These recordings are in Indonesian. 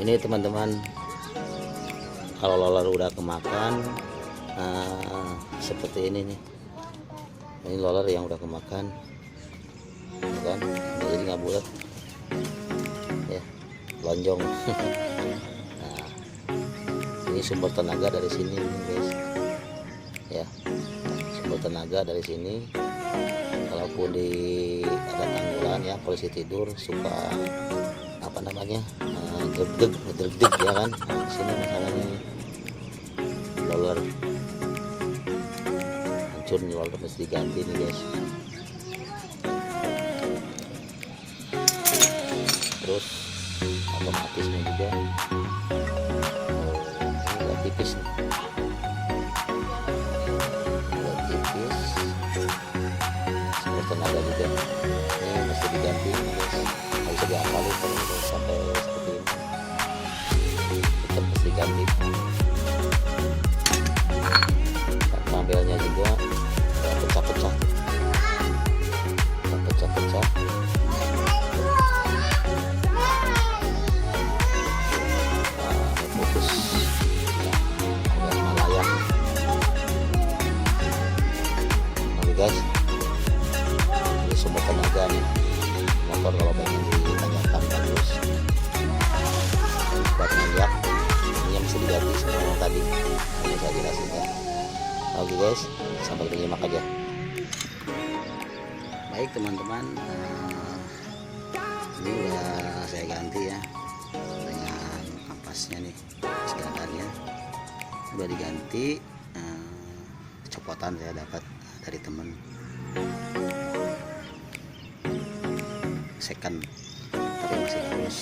Ini teman-teman, kalau loler udah kemakan seperti ini nih. Ini loler yang udah kemakan, kan? Jadi nggak bulat, ya, lonjong. Nah, ini sumber tenaga dari sini, guys. Ya, sumber tenaga dari sini. Kalaupun ada tanggulan ya, polisi tidur suka apa namanya, ngedeg ya kan. Nah, di sini masalahnya loler hancur nih, loler mesti diganti nih, guys. Terus otomatisnya juga ini udah tipis nih, udah tipis. Sumber tenaga juga ini mesti diganti, guys. Nggak bisa diakalin kalau udah sampai seperti ini, tetap mesti diganti. Dan tabelnya juga pecah-pecah, pecah-pecah. Guys, ini sumber tenaga nih motor kalau pengen ditanyakan bagus buat nanjak. Ini yang mesti diganti semua yang tadi ini saya jelasin ya. Oke guys, sampai menyimak aja. Baik teman-teman, ini udah saya ganti ya dengan kampasnya nih, segadarnya udah diganti. Copotan saya dapat dari temen second, tapi masih bagus.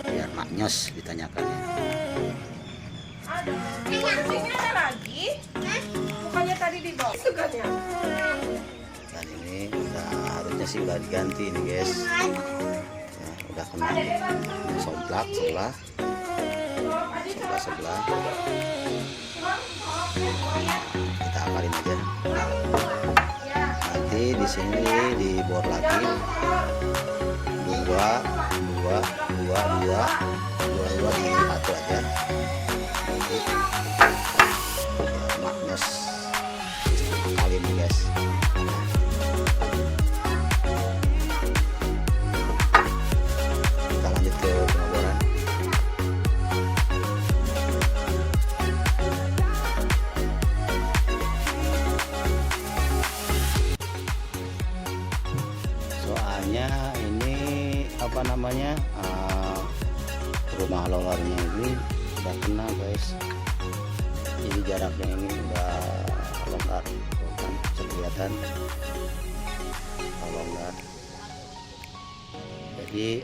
Biar maknyos ditanyakan ya. Ada lagi? Bukannya tadi dibawa suganya? Dan ini harusnya sih udah diganti nih, guys. Udah kena somplak sebelah kita akalin aja. Nanti di sini dibor lagi dua di satu aja. Nanti maknyos akalin nih, guys. Soalnya ini apa namanya, rumah lolernya ini udah kena, guys. Jadi jaraknya ini udah longgar, kan bisa kelihatan longgar. Jadi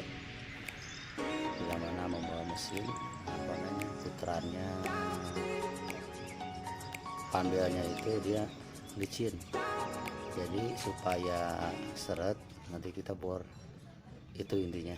bila mana membawa mesin apa namanya, putarannya pandelnya itu dia licin. Jadi supaya seret nanti kita bor, itu intinya.